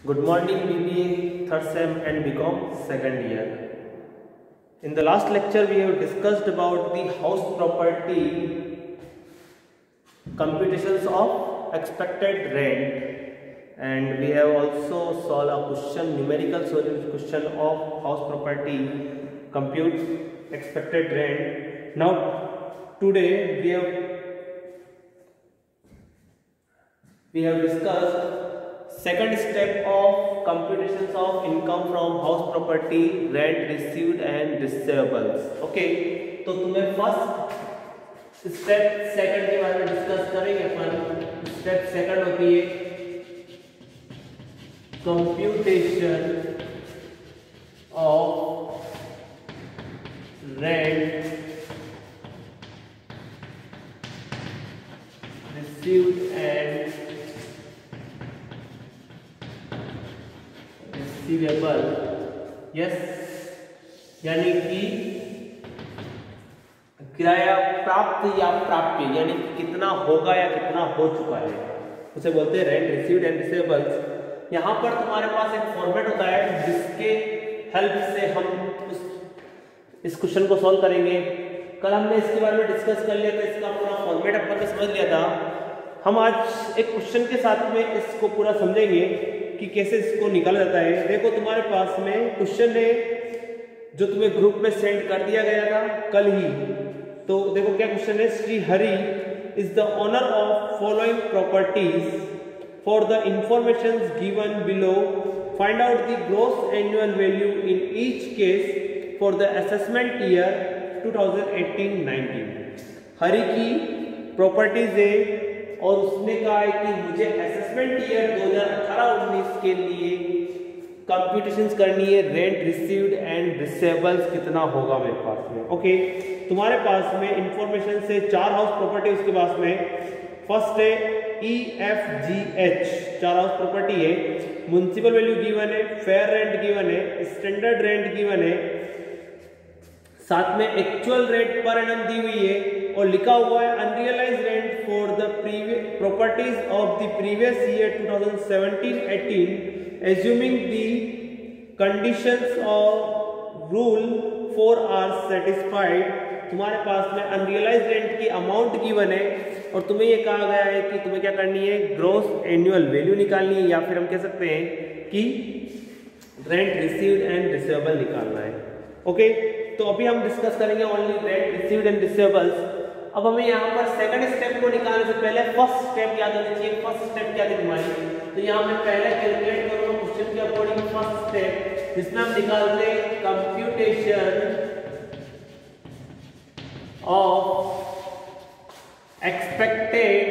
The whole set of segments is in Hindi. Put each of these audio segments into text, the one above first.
Good morning BBA third sem and BCom second year. In the last lecture we have discussed about the house property computations of expected rent, and we have also solved a question, numerical question of house property compute expected rent. Now today we have discussed second step of computations of income from house property, rent received and receivables. Okay, तो तुम्हें फर्स्ट स्टेप सेकंड के बारे में डिस्कस करेंगे अपन. स्टेप सेकंड होती है computation of rent received and receivable. Yes, यानी कि किराया प्राप्त या प्राप्य, यानी कि कितना होगा या कितना हो चुका है, उसे बोलते हैं रेंट रिसीव्ड एंड रिसीवेबल्स. यहाँ पर तुम्हारे पास एक फॉर्मेट होता है जिसके हेल्प से हम इस क्वेश्चन को सॉल्व करेंगे. कल हमने इसके बारे में डिस्कस कर लिया था, इसका पूरा फॉर्मेट अपन ने समझ लिया था. हम आज एक क्वेश्चन के साथ में इसको पूरा समझेंगे कि कैसे इसको निकाला जाता है. देखो तुम्हारे पास में क्वेश्चन है जो तुम्हें ग्रुप में सेंड कर दिया गया था कल ही. तो देखो क्या क्वेश्चन है. Shri Hari is the owner of following properties. For the information given below find out the gross annual value in each case for the assessment year 2018-19. Hari की प्रॉपर्टीज है और उसने कहा है कि मुझे असेसमेंट ईयर 2018-19 के लिए कंप्यूटेशंस करनी है. रेंट रिसीव्ड एंड रिसीवेबल्स कितना होगा मेरे पास में. ओके, तुम्हारे पास में इंफॉर्मेशन से चार हाउस प्रॉपर्टी उसके पास में. फर्स्ट है EFGH, चार हाउस प्रॉपर्टी है. म्युनिसिपल वैल्यू गिवन है, फेयर रेंट गिवन है, स्टैंडर्ड रेंट गिवन है, साथ में एक्चुअल रेट पर एनम दी हुई है और लिखा हुआ है unrealised rent for the previous properties of the previous year 2017-18 assuming the conditions of rule 4 are satisfied. तुम्हारे पास में अनरियलाइज्ड रेंट की अमाउंट गिवन है और तुम्हें ये कहा गया है कि तुम्हें क्या करनी है, ग्रॉस एनुअल वैल्यू निकालनी है, या फिर हम कह सकते हैं कि रेंट रिसीव्ड एंड रिसीवेबल निकालना है. ओके, तो अभी हम डिस्कस करेंगे only rent received and receivables. अब हमें यहाँ पर सेकंड स्टेप को निकालने से पहले फर्स्ट स्टेप याद होनी चाहिए. फर्स्ट स्टेप क्या थी तुम्हारी, तो यहाँ मैं पहले कैलकुलेट करूंगा क्वेश्चन के अकॉर्डिंग फर्स्ट स्टेप, जिसमें हम निकालते हैं कंप्यूटेशन ऑफ एक्सपेक्टेड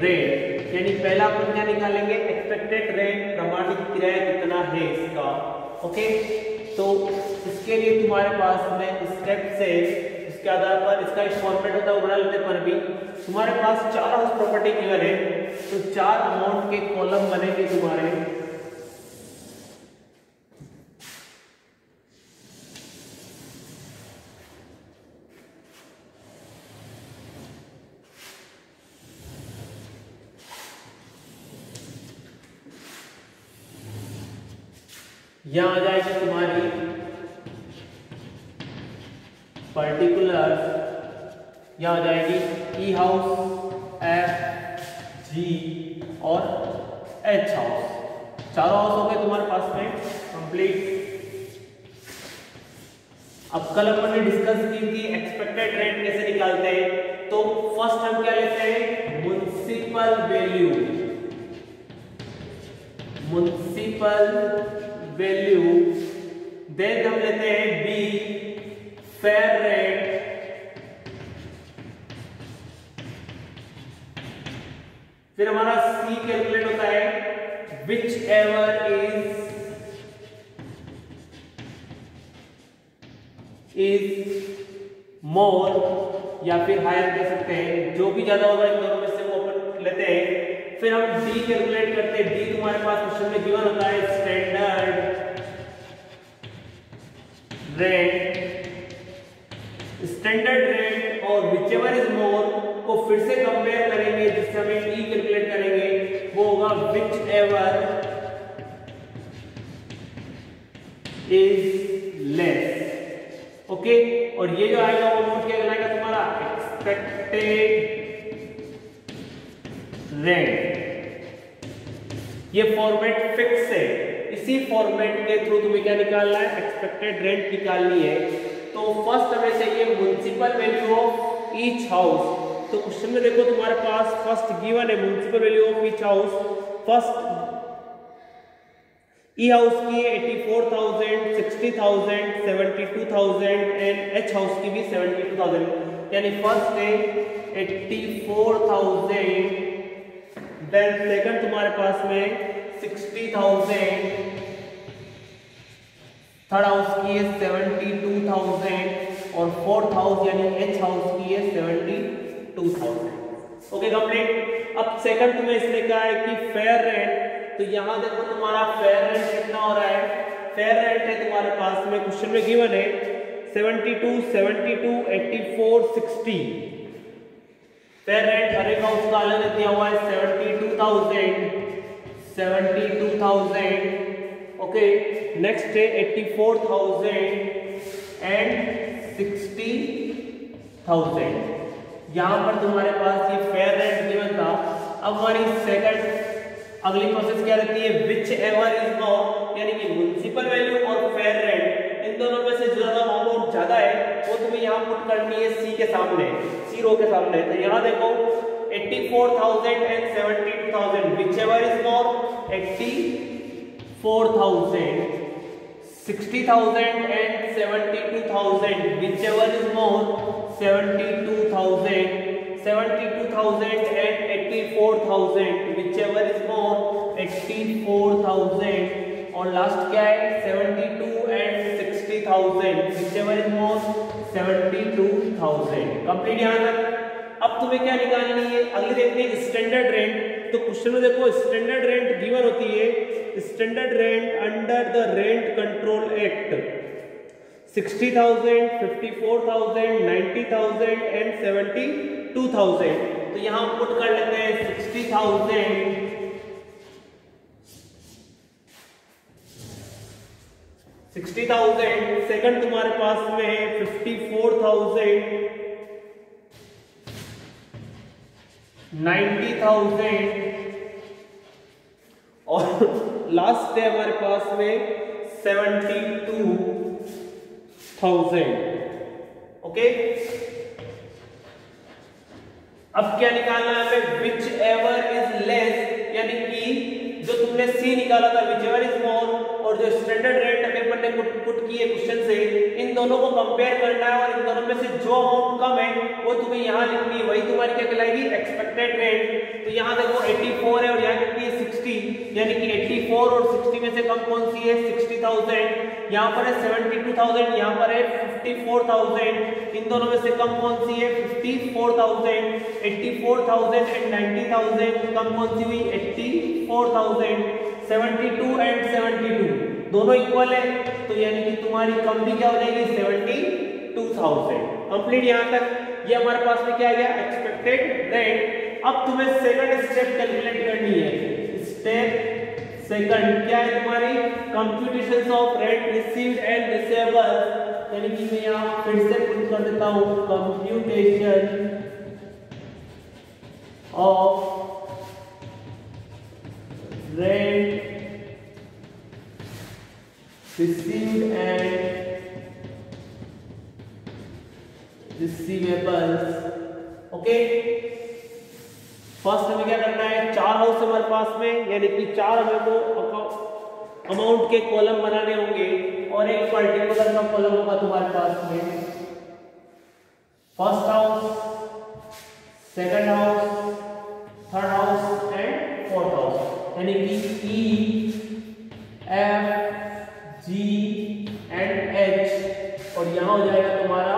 रेट. यानी पहला अपन क्या निकालेंगे, एक्सपेक्टेड रेंट, प्रमाणित किराया कितना है इसका. ओके, तो इसके लिए तुम्हारे पास में स्टेप से इसके आधार पर इसका एक फॉर्मेट होता है, बना लेते पर भी. तुम्हारे पास चार हाउस प्रॉपर्टी गिवन है, तो चार अमाउंट के कॉलम बनेंगे तुम्हारे. यहां आ जाएगी तुम्हारी पर्टिकुलर, यहां आ जाएगी ई हाउस, एफ, जी और एच हाउस. चारों हाउस हो गए तुम्हारे पास में कंप्लीट. अब कल अपन ने डिस्कस की थी एक्सपेक्टेड रेंट कैसे निकालते हैं. तो फर्स्ट हम क्या लेते हैं, म्युनिसिपल वैल्यू. देन हम लेते हैं बी, फेयर रेट. फिर हमारा सी कैलकुलेट होता है विच एवर इज मोर, या फिर हायर कह सकते हैं, जो भी ज्यादा होगा इन दोनों में से वो अपन लेते हैं. फिर हम डी कैलकुलेट करते हैं. डी तुम्हारे पास क्वेश्चन में गिवन होता है स्टैंडर्ड रेट, स्टैंडर्ड रेट और whichever is more को फिर से कंपेयर करेंगे, जिससे हमें टी कैलकुलेट करेंगे, वो होगा which ever is less. Okay, और ये जो आएगा वो अमाउंट क्या कहलाएगा तुम्हारा, एक्सपेक्टेड रेंट। ये फॉर्मेट फिक्स है, इसी फॉर्मेट के थ्रू तुम्हें क्या निकालना है, एक्सपेक्टेड रेंट निकालनी है। तो फर्स्ट हमें चाहिए municipal value of each house. तो क्वेश्चन में देखो तुम्हारे पास फर्स्ट गिवन है municipal value of each house. First E house की 84,000, 60,000, 72,000 एंड एच हाउस की भी 72,000, यानी फर्स्ट है 84,000, देन सेकंड तुम्हारे पास में 60,000, थर्ड हाउस की है 72,000 और फोर्थ हाउस यानी एच हाउस की है 72,000। Okay complete. अब सेकंड तुम्हें इसने कहा है कि फेयर रेंट, तो यहां देखो तुम्हारा फेयर रेंट कितना हो रहा है, फेयर रेंट है तुम्हारे पास में क्वेश्चन में गिवन है 72, 72, 84, 60। फेयर रेंट हर एक हाउस का अलग दिया हुआ है 72,000। ओके, नेक्स्ट है 84,000 एंड 60,000। यहां पर तुम्हारे पास ये फेयर रेंट गिवन था। अब हमारी सेकंड अगली प्रोसेस क्या रहती है, विच एवर इज मोर, यानी कि म्युनिसिपल वैल्यू और फेयर रेंट इन दोनों में से जो ज्यादा अमाउंट ज्यादा है वो तुम्हें यहाँ पुट करनी है सी के सामने, सी रो के सामने। तो यहाँ देखो 84,000 and 72,000, which ever is more 84,000, 60,000 and 72,000, which ever is more 72,000, 72,000 and 84,000, whichever is more 84,000, और लास्ट क्या है 72 and 60,000, whichever is more 72,000। Complete यहाँ तक। अब तुम्हें क्या निकालनी है, अगले देखते हैं स्टैंडर्ड रेंट। तो क्वेश्चन में देखो स्टैंडर्ड रेंट गिवन होती है, standard rent under the rent control act 60,000, 54,000, 90,000 and 72,000। तो यहां पुट कर लेते हैं 60,000, 60,000, सेकंड तुम्हारे पास में है 54,000, 90,000 और लास्ट है हमारे पास में 72,000। ओके, अब क्या निकालना है हमें, विच एवर इज लेस, यानी कि जो तुमने सी निकाला था विच एवर इज मोर, और जो स्टैंडर्ड रेट पेपर ने पुट की है क्वेश्चन से, इन दोनों को कंपेयर करना है और इन दोनों में से जो अमाउंट कम है वो तुम्हें यहाँ लिखनी है, वही तुम्हारी क्या कहलाएगी, एक्सपेक्टेड रेट। तो यहाँ देखो 84 है और यहाँ कितनी है 60, यानी कि 84 और 60 में से कम कौन सी है 60,000, यहाँ पर है 72,000, यहाँ पर है 54,000, इन दोनों में से कम कौन सी है 54,000, 84,000 एंड 90,000, कम कौन सी हुई 84,000, 72 एंड 72 दोनों इक्वल है, तो यानी कि तुम्हारी कम भी क्या हो जाएगी 72,000। कंप्लीट यहाँ तक। ये हमारे पास में क्या आ गया, एक्सपेक्टेड रेंट। अब तुम्हें सेकंड स्टेप कैलकुलेट करनी है। स्टेप सेकंड क्या है तुम्हारी, computations of rent received and receivable, यानी कि मैं यहाँ फिर से पुट कर देता हूँ computation of rent received and receivables. Okay, first हमें क्या करना है, चार हाउस हमारे पास में, यानी कि चार हमें को अमाउंट के कॉलम बनाने होंगे और एक पर्टिकुलर का कॉलम होगा तुम्हारे पास में, first house, second house, third house and fourth house, यानी कि ई, एफ, जी एंड एच, और यहां हो जाएगा तुम्हारा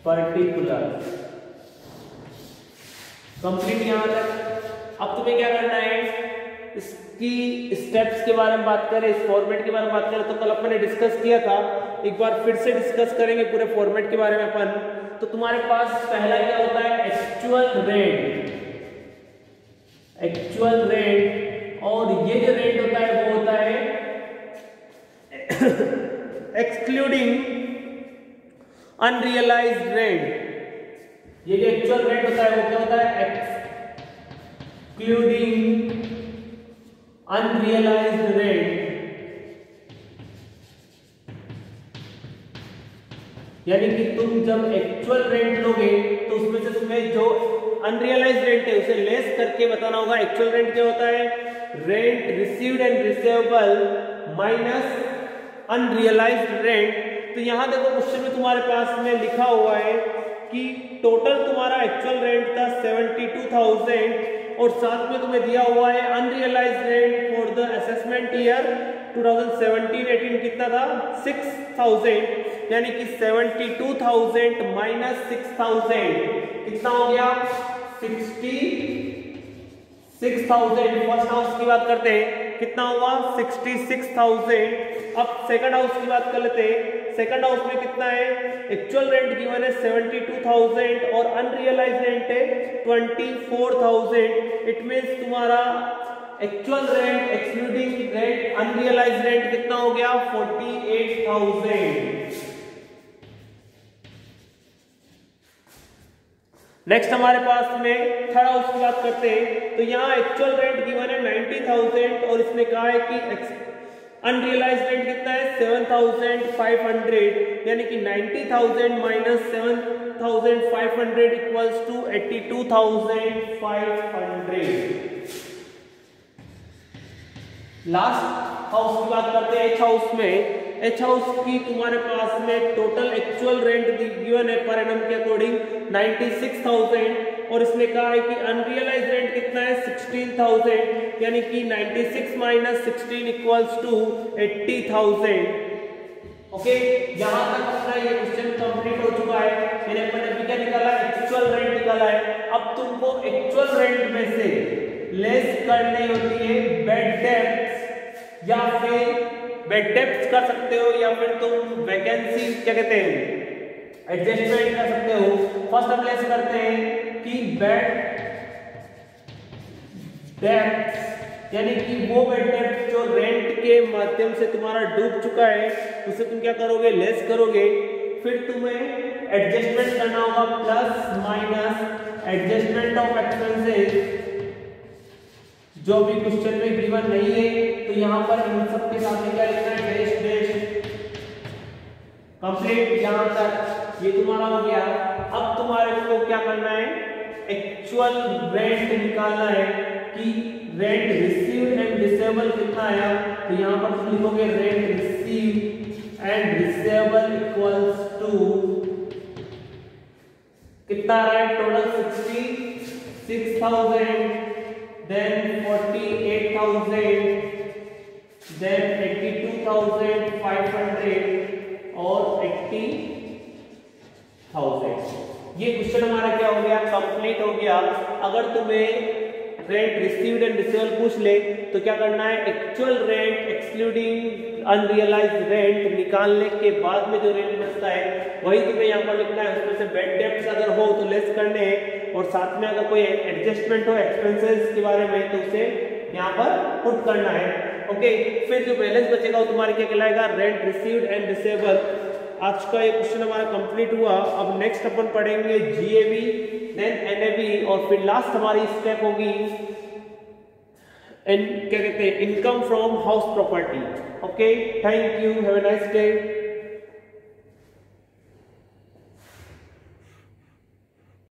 पर्टिकुलर। कंप्लीट यहां तक। अब तुम्हें क्या करना है, इस इसकी स्टेप्स के बारे में बात करें, इस फॉर्मेट के बारे में बात करें तो कल अपन ने डिस्कस किया था, एक बार फिर से डिस्कस करेंगे पूरे फॉर्मेट के बारे में अपन। तो तुम्हारे पास पहला क्या होता है, एक्चुअल रेंट, और ये जो रेंट होता है वो होता है एक्सक्लूडिंग अनरियलाइज्ड रेंट। ये जो एक्चुअल रेंट होता है वो क्या होता है, एक्सक्लूडिंग अनरियलाइज्ड रेंट। यानी कि तुम जब एक्चुअल रेंट लोगे तो उसमें से तुम्हें जो अनरियलाइज्ड रेंट है उसे लेस करके बताना होगा। एक्चुअल रेंट क्या होता है, rent received and receivable minus unrealised rent. तो यहां देखो क्वेश्चन में तुम्हारे पास में लिखा हुआ है कि टोटल तुम्हारा एक्चुअल रेंट था 72,000 और साथ में तुम्हें दिया हुआ है unrealised rent for the assessment year 2017-18 कितना था, 6,000। यानी कि 72,000 माइनस 6,000 कितना हो गया, 66,000। फर्स्ट हाउस की बात करते हैं, कितना हुआ 66,000। अब सेकंड हाउस की बात कर लेते हैं। सेकंड हाउस में कितना है, एक्चुअल रेंट गिवन है 72,000 और अनरियलाइज्ड रेंट है 24,000। इट मींस तुम्हारा actual rent excluding rent unrealised rent कितना हो गया, 48,000। नेक्स्ट हमारे पास में थर्ड हाउस की बात करते हैं। तो यहाँ एक्चुअल रेंट गिवन है 90,000 और इसने कहा है कि अनरियलाइज्ड रेंट कितना है 7,500। यानी कि 90,000 minus 7,500 equals to 82,500। Last house की बात करते हैं, एच हाउस में। एच हाउस की तुम्हारे पास में टोटल एक्चुअल रेंट गिवन है पर एनम के अकॉर्डिंग 96,000 और इसने कहा है कि अनरियलाइज्ड रेंट कितना है 16,000। यानी कि 96 माइनस 16 इक्वल्स टू 80,000। ओके, यहां तक अपना ये क्वेश्चन कंप्लीट हो चुका है। मैंने अपन ने क्या निकाला, एक्चुअल रेंट निकाला है। अब तुमको एक्चुअल रेंट में से लेस करनी होती है बेड डेप्थ, या फिर बेड डेप्थ कर सकते हो, या फिर तुम वैकेंसी क्या कहते हैं एडजस्टमेंट कर सकते हो। फर्स्ट हम लेस करते हैं कि बेड डेप्थ, यानी कि वो बेड डेप्थ जो रेंट के माध्यम से तुम्हारा डूब चुका है उसे तुम क्या करोगे, लेस करोगे। फिर तुम्हें एडजस्टमेंट करना होगा plus minus adjustment of expenses, जो भी क्वेश्चन में गिवन नहीं है। तो यहां पर इन सब के साथ क्या लिखना है, डैश डैश कंप्लीट। यहां तक ये तुम्हारा हो गया। अब तुम्हारे को क्या करना है, एक्चुअल रेंट निकालना है कि रेंट रिसीव्ड एंड रिसीवेबल कितना आया। तो यहां पर तुम लिखोगे rent received and receivable equals to कितना आ रहा है, टोटल 66,000, then 48,000, then 82,500 और 80,000। ये क्वेश्चन हमारा क्या हो गया, कंप्लीट हो गया। अगर तुम्हें रेंट रिसीव्ड एंड रिसीवेबल पूछ ले तो क्या करना है, actual rent excluding unrealised rent निकालने के बाद में जो रेंट बचता है वही तुम्हें यहाँ पर लिखना है। उसमें से बेड डेप्थ अगर हो तो लेस करने हैं, और साथ में अगर कोई एडजस्टमेंट हो एक्सपेंसेस के बारे में तो उसे यहाँ पर पुट करना है। ओके, फिर जो बैलेंस बचेगा वो तुम्हारे क्या कहलाएगा, रेंट रिसीव्ड एंड रिसीवेबल। आज का ये क्वेश्चन हमारा कंप्लीट हुआ। अब नेक्स्ट अपन पढ़ेंगे जीएबी, देन एनएबी, और फिर लास्ट हमारी स्टेप होगी क्या कहते हैं, income from house property. Okay, thank you, have a nice day.